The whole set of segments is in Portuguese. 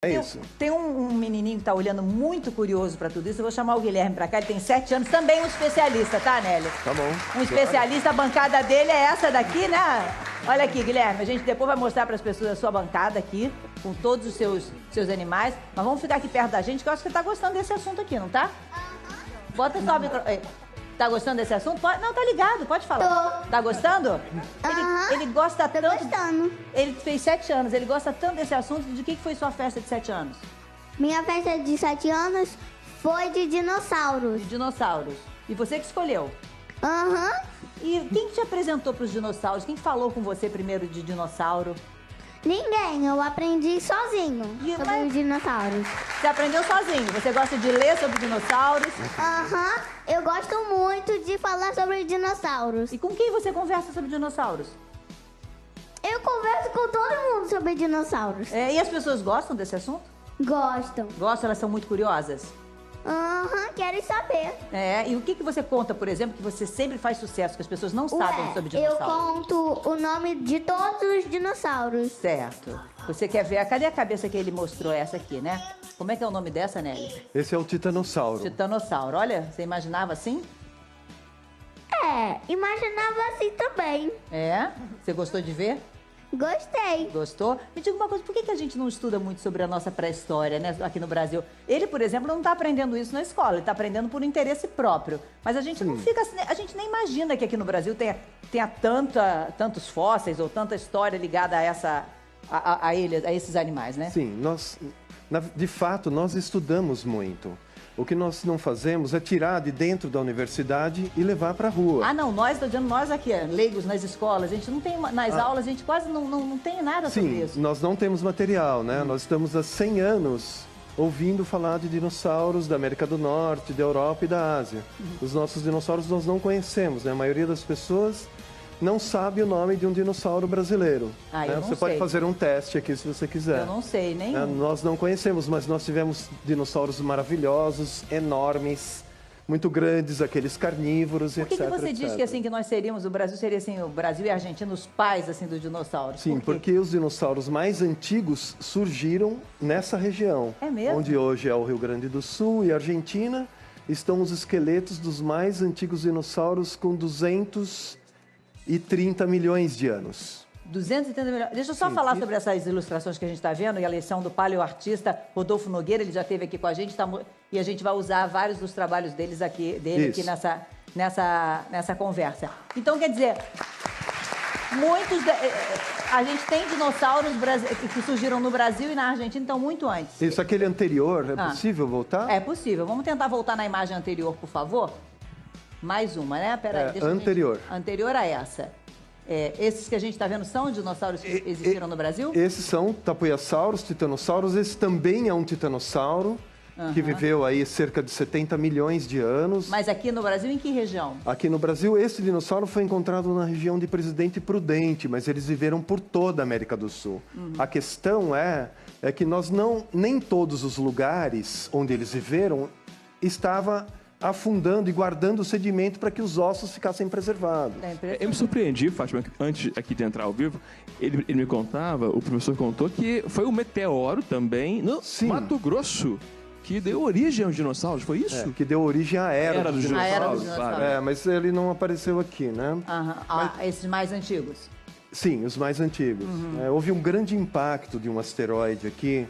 É isso. Tem um menininho que tá olhando muito curioso para tudo isso. Eu vou chamar o Guilherme para cá, ele tem 7 anos, também um especialista, tá, Nélia? Tá bom. Um especialista, a bancada dele é essa daqui, né? Olha aqui, Guilherme, a gente depois vai mostrar para as pessoas a sua bancada aqui, com todos os seus animais. Mas vamos ficar aqui perto da gente, que eu acho que você tá gostando desse assunto aqui, não tá? Bota só o microfone. Tá gostando desse assunto? Não, tá ligado, pode falar. Tô. Tá gostando? Ele gosta tanto... Tô gostando. Ele fez 7 anos, ele gosta tanto desse assunto. De que foi sua festa de 7 anos? Minha festa de 7 anos foi de dinossauros. De dinossauros. E você que escolheu? Aham. E quem te apresentou pros dinossauros? Quem falou com você primeiro de dinossauro? Ninguém, eu aprendi sozinho sobre os dinossauros. Você aprendeu sozinho? Você gosta de ler sobre dinossauros? Aham, eu gosto muito de falar sobre dinossauros. E com quem você conversa sobre dinossauros? Eu converso com todo mundo sobre dinossauros. E as pessoas gostam desse assunto? Gostam. Gostam? Elas são muito curiosas? Aham, querem saber. E o que você conta, por exemplo, que você sempre faz sucesso, que as pessoas não sabem sobre dinossauros? Eu conto o nome de todos os dinossauros. Certo. Você quer ver? Cadê a cabeça que ele mostrou? Essa aqui, né? Como é que é o nome dessa, Nelly? Esse é o titanossauro. Titanossauro. Olha, você imaginava assim? Imaginava assim também. Você gostou de ver? Gostei. Gostou? Me diga uma coisa, por que a gente não estuda muito sobre a nossa pré-história, né, aqui no Brasil? Ele, por exemplo, não está aprendendo isso na escola, ele está aprendendo por interesse próprio. Mas a gente não fica, a gente nem imagina que aqui no Brasil tenha tantos fósseis ou tanta história ligada a esses animais, né? Sim, de fato, nós estudamos muito. O que nós não fazemos é tirar de dentro da universidade e levar para a rua. Ah, não, estou dizendo nós aqui, leigos nas escolas, a gente não tem, nas aulas, a gente quase não tem nada sobre isso. Sim, nós não temos material, né? Nós estamos há 100 anos ouvindo falar de dinossauros da América do Norte, da Europa e da Ásia. Os nossos dinossauros nós não conhecemos, né? A maioria das pessoas não sabe o nome de um dinossauro brasileiro. Eu não Você sei. pode fazer um teste aqui se você quiser. Eu não sei, nenhum. Nós não conhecemos, mas nós tivemos dinossauros maravilhosos, enormes, muito grandes, aqueles carnívoros, etc. Por que você diz que assim que nós seríamos, o Brasil seria assim, o Brasil e a Argentina, os pais assim dos dinossauros? Sim, porque os dinossauros mais antigos surgiram nessa região. É mesmo? Onde hoje é o Rio Grande do Sul e a Argentina, estão os esqueletos dos mais antigos dinossauros com 230 milhões de anos. 230 milhões. Deixa eu só falar sobre essas ilustrações que a gente está vendo e a lição do paleoartista Rodolfo Nogueira, ele já esteve aqui com a gente e a gente vai usar vários dos trabalhos dele aqui nessa conversa. Então, quer dizer, a gente tem dinossauros que surgiram no Brasil e na Argentina, então muito antes. Isso, aquele anterior, é possível voltar? É possível. Vamos tentar voltar na imagem anterior, por favor? Mais uma, né? Peraí, anterior. Anterior a essa. Esses que a gente está vendo são dinossauros que existiram no Brasil? Esses são tapuiassauros, titanossauros. Esse também é um titanossauro que viveu aí cerca de 70 milhões de anos. Mas aqui no Brasil, em que região? Aqui no Brasil, esse dinossauro foi encontrado na região de Presidente Prudente, mas eles viveram por toda a América do Sul. A questão é que nem todos os lugares onde eles viveram estava afundando e guardando o sedimento para que os ossos ficassem preservados. Eu me surpreendi, Fátima, antes aqui de entrar ao vivo, ele me contava, o professor contou que foi um meteoro também no Mato Grosso que deu origem aos dinossauros, foi isso? Que deu origem à era dos dinossauros. A era dos dinossauros. Mas ele não apareceu aqui, né? Esses mais antigos? Sim, os mais antigos. Houve um grande impacto de um asteroide aqui.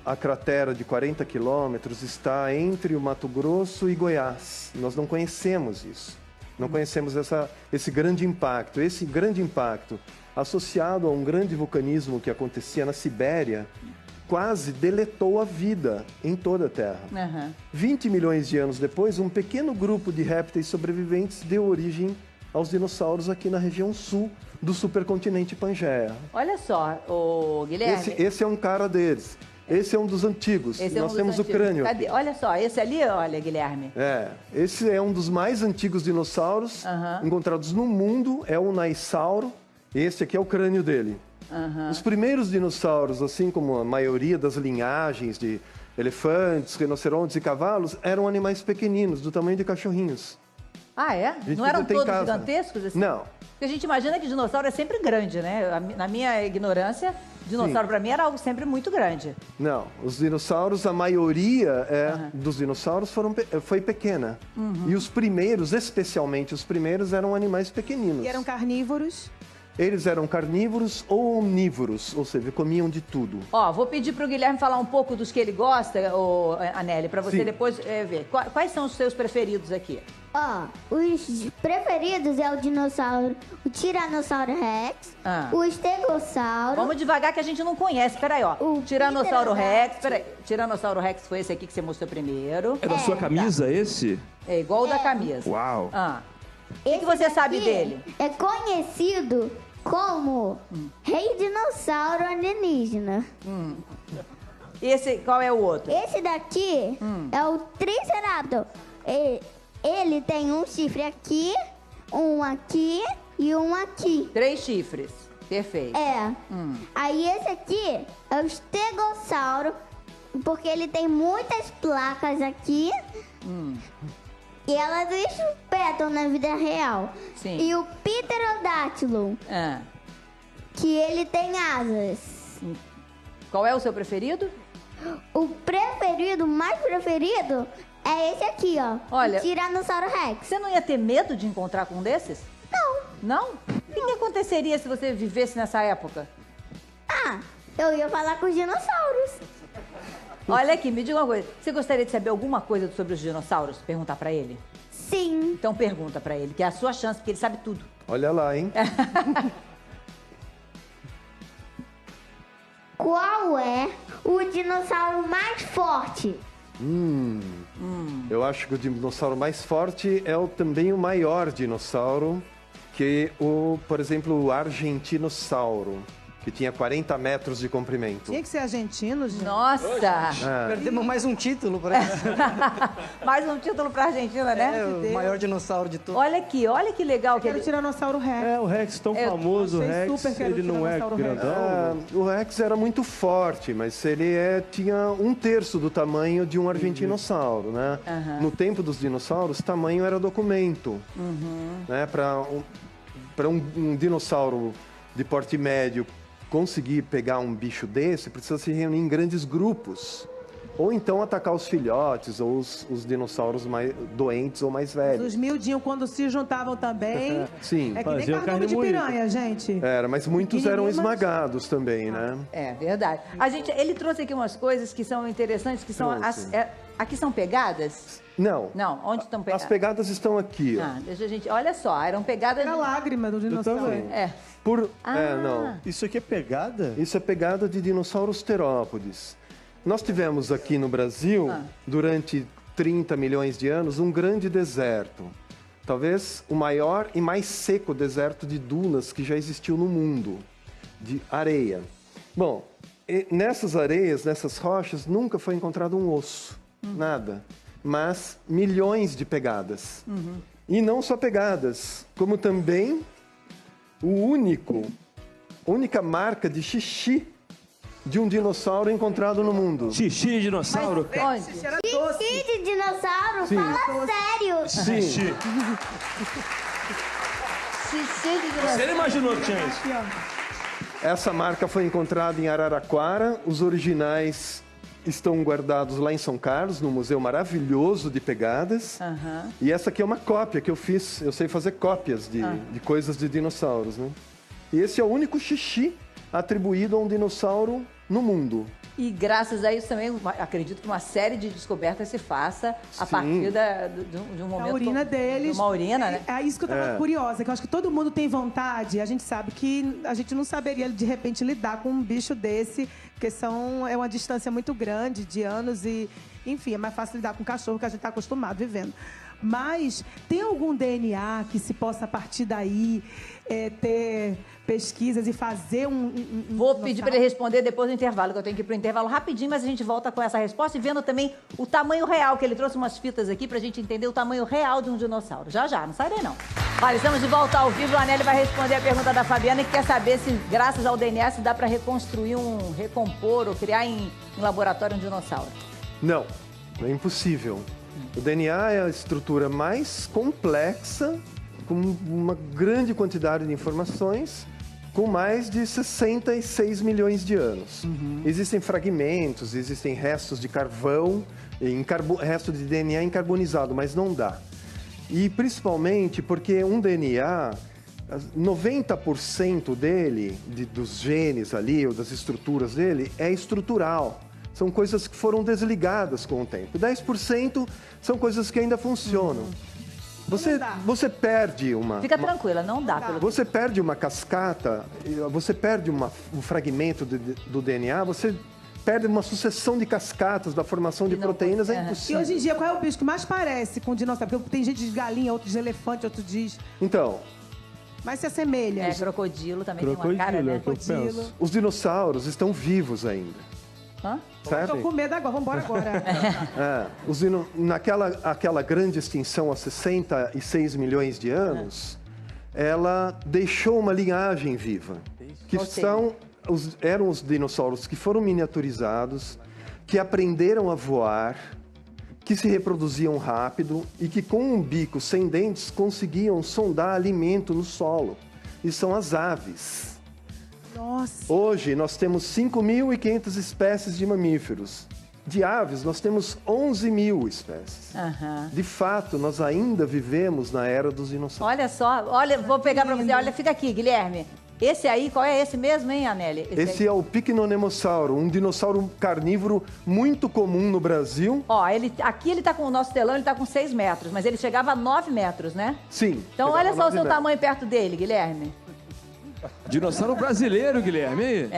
A cratera de 40 quilômetros está entre o Mato Grosso e Goiás. Nós não conhecemos isso. Não conhecemos esse grande impacto. Esse grande impacto, associado a um grande vulcanismo que acontecia na Sibéria, quase deletou a vida em toda a Terra. 20 milhões de anos depois, um pequeno grupo de répteis sobreviventes deu origem aos dinossauros aqui na região sul do supercontinente Pangeia. Olha só, Guilherme... Esse é um cara deles. Esse é um dos antigos. Nós temos o crânio. Cadê? Olha só, esse ali, olha, Guilherme. Esse é um dos mais antigos dinossauros encontrados no mundo, é o Naissauro. Esse aqui é o crânio dele. Os primeiros dinossauros, assim como a maioria das linhagens de elefantes, rinocerontes e cavalos, eram animais pequeninos, do tamanho de cachorrinhos. Ah, é? Não eram todos gigantescos? Assim? Não. Porque a gente imagina que dinossauro é sempre grande, né? Na minha ignorância, dinossauro para mim era algo sempre muito grande. Não, os dinossauros, a maioria dos dinossauros foi pequena. E os primeiros, especialmente os primeiros, eram animais pequeninos. E eram carnívoros? Eles eram carnívoros ou omnívoros, ou seja, comiam de tudo. Ó, vou pedir pro Guilherme falar um pouco dos que ele gosta, Anelli, para você depois ver. Quais são os seus preferidos aqui? Ó, os preferidos é o dinossauro, o Tiranossauro Rex, o Estegossauro. Vamos devagar que a gente não conhece. Peraí, ó. O Tiranossauro Rex. Peraí. Tiranossauro Rex foi esse aqui que você mostrou primeiro. É da sua camisa esse? É igual o da camisa. Uau. O que você sabe dele? É conhecido como Rei Dinossauro Alienígena. Esse, qual é o outro? Esse daqui é o Triceratops. Ele tem um chifre aqui, um aqui e um aqui. 3 chifres. Perfeito. Aí esse aqui é o Estegossauro, porque ele tem muitas placas aqui. E elas espetam na vida real. Sim. E o Pterodátilo, que ele tem asas. Qual é o seu preferido? O preferido, mais preferido, é esse aqui, ó. Olha, o Tiranossauro Rex. Você não ia ter medo de encontrar com um desses? Não. Não? O que aconteceria se você vivesse nessa época? Eu ia falar com os dinossauros. Olha aqui, me diga uma coisa. Você gostaria de saber alguma coisa sobre os dinossauros? Perguntar pra ele? Sim. Então pergunta pra ele, que é a sua chance, porque ele sabe tudo. Olha lá, hein? Qual é o dinossauro mais forte? Eu acho que o dinossauro mais forte é também o maior dinossauro, que por exemplo, o argentinossauro, que tinha 40 metros de comprimento. Tinha que ser argentino, gente. Nossa! Perdemos mais um título para Mais um título pra Argentina, né? o maior dinossauro de todos. Olha aqui, olha que legal que Era o ele... Tiranossauro Rex. O Rex tão famoso, o achei Rex, super que era o ele não é Tiranossauro Rex. grandão. O Rex era muito forte, mas ele tinha 1/3 do tamanho de um argentinossauro, né? No tempo dos dinossauros, tamanho era documento. Né? Para um dinossauro de porte médio conseguir pegar um bicho desse, precisa se reunir em grandes grupos. Ou então atacar os filhotes ou os dinossauros mais doentes ou mais velhos. Os miudinhos, quando se juntavam também. Sim. É que nem Fazia cardume carne de moída. piranha, gente. Mas muitos eram esmagados também, né? É verdade. Ele trouxe aqui umas coisas que são interessantes, que são aqui são pegadas? Não. Não, onde estão pegadas? As pegadas estão aqui, ó. Deixa a gente... Olha só, eram pegadas... Era a lágrima do dinossauro. também. Não. Isso aqui é pegada? Isso é pegada de dinossauros terópodes. Nós tivemos aqui no Brasil, durante 30 milhões de anos, um grande deserto. Talvez o maior e mais seco deserto de dunas que já existiu no mundo, de areia. Bom, nessas areias, nessas rochas, nunca foi encontrado um osso, nada. Mas milhões de pegadas. E não só pegadas, como também única marca de xixi de um dinossauro encontrado no mundo. Xixi de dinossauro? Onde? Xixi de dinossauro? Fala sério. Sim. Xixi de dinossauro. Você não imaginou que tinha isso? Essa marca foi encontrada em Araraquara. Os originais estão guardados lá em São Carlos, no Museu Maravilhoso de Pegadas. E essa aqui é uma cópia que eu fiz. Eu sei fazer cópias de coisas de dinossauros, né? E esse é o único xixi atribuído a um dinossauro no mundo. E graças a isso também, acredito que uma série de descobertas se faça a partir de um momento... A urina deles. De uma urina, né? É isso que eu tava curiosa, que eu acho que todo mundo tem vontade. A gente sabe que a gente não saberia, de repente, lidar com um bicho desse, porque é uma distância muito grande, de anos e... Enfim, é mais fácil lidar com um cachorro que a gente tá acostumado vivendo. Mas tem algum DNA que se possa, a partir daí, ter pesquisas e fazer Vou pedir para ele responder depois do intervalo, que eu tenho que ir pro intervalo rapidinho, mas a gente volta com essa resposta e vendo também o tamanho real, que ele trouxe umas fitas aqui pra gente entender o tamanho real de um dinossauro. Já, não sai daí não. Olha, estamos de volta ao vivo, o Anelli vai responder a pergunta da Fabiana, que quer saber se, graças ao DNA, se dá para reconstruir recompor ou criar em laboratório um dinossauro. Não, é impossível. O DNA é a estrutura mais complexa com uma grande quantidade de informações, com mais de 66 milhões de anos. Existem fragmentos, existem restos de carvão, resto de DNA encarbonizado, mas não dá. E principalmente porque um DNA, 90% dele, dos genes ali, ou das estruturas dele, é estrutural. São coisas que foram desligadas com o tempo. 10% são coisas que ainda funcionam. Você perde uma... Fica tranquila, não dá. Você perde uma cascata, você perde um fragmento do DNA, você perde uma sucessão de cascatas da formação de proteínas, é E impossível. hoje em dia, qual é o bicho que mais parece com dinossauro? Porque tem gente de galinha, outro de elefante, outro diz... Então... Mas se assemelha. Crocodilo também tem uma cara, né? Crocodilo. Os dinossauros estão vivos ainda. Hã? Tô com medo agora, vamos embora agora. Aquela grande extinção há 66 milhões de anos, ela deixou uma linhagem viva, que eram os dinossauros que foram miniaturizados, que aprenderam a voar, que se reproduziam rápido e que com um bico sem dentes conseguiam sondar alimento no solo. E são as aves. Nossa. Hoje nós temos 5.500 espécies de mamíferos. De aves nós temos 11.000 espécies. De fato, nós ainda vivemos na era dos dinossauros. Olha só, olha, vou pegar para você. Olha, fica aqui, Guilherme. Esse aí, qual é esse mesmo, hein, Anelli? Esse é o Pycnonemossauro, um dinossauro carnívoro muito comum no Brasil. Ó, aqui ele tá com o nosso telão, ele tá com 6 metros, mas ele chegava a 9 metros, né? Sim. Então olha só o seu tamanho perto dele, Guilherme. Dinossauro brasileiro, Guilherme.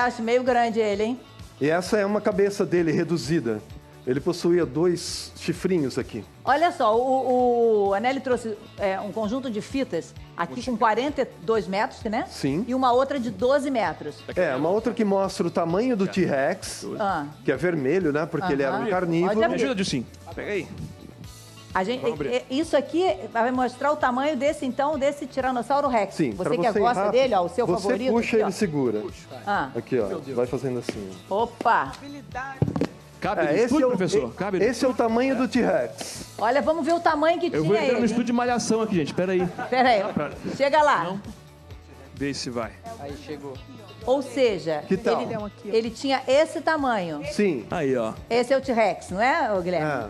Acho meio grande ele, hein? E essa é uma cabeça dele reduzida. Ele possuía 2 chifrinhos aqui. Olha só, o Anelli trouxe um conjunto de fitas aqui com 42 metros, né? Sim. E uma outra de 12 metros. Uma outra que mostra o tamanho do T-Rex, que é vermelho, né? Porque ele era um carnívoro. Pode Me abrir. ajuda, Dilcinho. Pega aí. Isso aqui vai mostrar o tamanho desse Tiranossauro Rex. Sim, Você que você ir gosta rápido, dele, ó, o seu você favorito. Puxa, aqui, ele segura. Aqui, ó. Vai fazendo assim. Opa! Cabe no estúdio, professor? Cabe no esse é o tamanho do T-Rex. Olha, vamos ver o tamanho que Eu tinha vou entrar no ele. estúdio de malhação aqui, gente. Pera aí. Pera aí, chega lá. Não. Vê se vai. Aí chegou. Ou seja, Que tal? ele tinha esse tamanho. Sim. Aí, ó. Esse é o T-Rex, não é, ô Guilherme?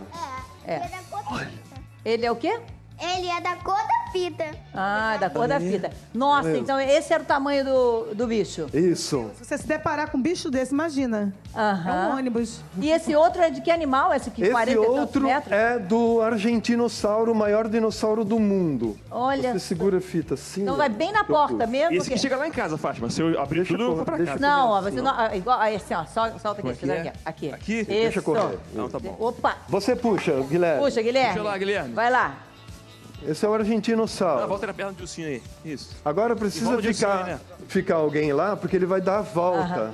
Ele é da cor da fita. Ele é o quê? Ele é da cor da fita. Ah, da cor da fita. Nossa, então esse era o tamanho do bicho. Isso. Se você se deparar com um bicho desse, imagina. É um ônibus. E esse outro é de que animal? Esse que 40 Esse e tantos outro metros? é do argentinossauro, o maior dinossauro do mundo. Olha. Você segura a fita assim. Então vai bem na porta mesmo. Esse que chega lá em casa, Fátima. Se eu abrir tudo, eu vou pra casa. Não, ó, você não. Igual assim, ó. Solta aqui, Como é que aqui. é? Aqui? Deixa Isso. correr. Não, tá bom. Opa! Você puxa, Guilherme. Puxa, Guilherme. Puxa lá, Guilherme. Vai lá. Esse é o argentinossauro. Volta na perna do Dilcinho aí. Isso. Agora precisa Vamos disso aí, né? ficar alguém lá, porque ele vai dar a volta.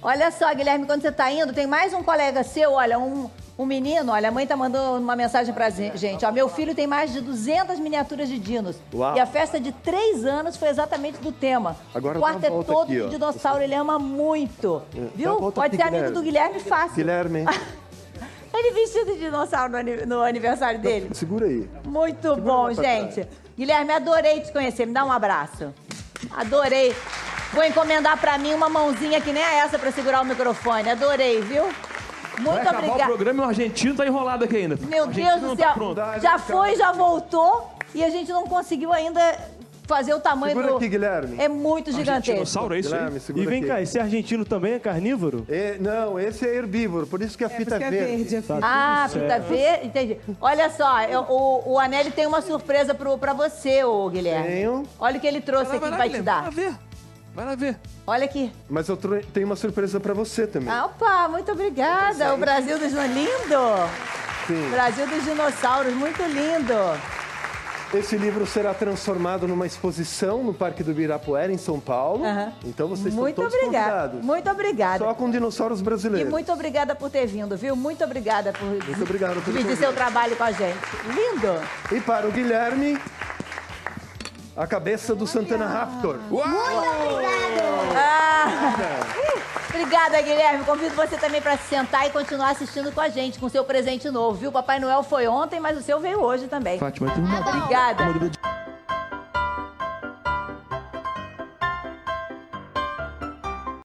Olha só, Guilherme, quando você tá indo, tem mais um colega seu, olha, um menino, olha, a mãe tá mandando uma mensagem pra gente, ó, meu filho tem mais de 200 miniaturas de dinos. Uau. E a festa de 3 anos foi exatamente do tema. Agora o quarto dá a é volta todo aqui, de ó. dinossauro, ele ama muito. Dá a Viu? volta Pode aqui, ser amigo do Guilherme fácil. Guilherme, Ele vestido de dinossauro no aniversário dele. segura aí. Muito bom, lá pra gente. Guilherme, adorei te conhecer. Me dá um abraço. Adorei. Vou encomendar pra mim uma mãozinha que nem essa pra segurar o microfone. Adorei, viu? Muito Vai acabar obrigada. o programa e o argentino tá enrolado aqui ainda. Meu Deus do céu. Já foi, já voltou e a gente não conseguiu ainda fazer o tamanho Segura aqui, Guilherme. É muito gigantesco. Dinossauro, é isso aí? Guilherme, segura E vem aqui. cá, esse argentino também é carnívoro? Não, esse é herbívoro, por isso que a fita Porque é é verde. verde a fita. Ah, fita verde, entendi. Olha só, o Anelli tem uma surpresa pra você, ô Guilherme. Tenho. Olha o que ele trouxe aqui que vai te dar. Vai lá ver. Vai lá ver. Olha aqui. Mas eu tenho uma surpresa pra você também. Ah, opa, muito obrigada. O Brasil dos lindo. Sim. Brasil dos dinossauros, muito lindo. Esse livro será transformado numa exposição no Parque do Ibirapuera, em São Paulo. Aham. Então vocês Muito estão todos obrigada. convidados. Muito obrigada. Só com dinossauros E brasileiros. muito obrigada por ter vindo, viu? Muito obrigada por Muito obrigado pelo dividir convite. seu trabalho com a gente. Lindo. E para o Guilherme, a cabeça do Santana Raptor. Ah, Obrigada, Guilherme. Convido você também para se sentar e continuar assistindo com a gente, com seu presente novo, viu? Papai Noel foi ontem, mas o seu veio hoje também. Fátima, tem uma... Obrigada.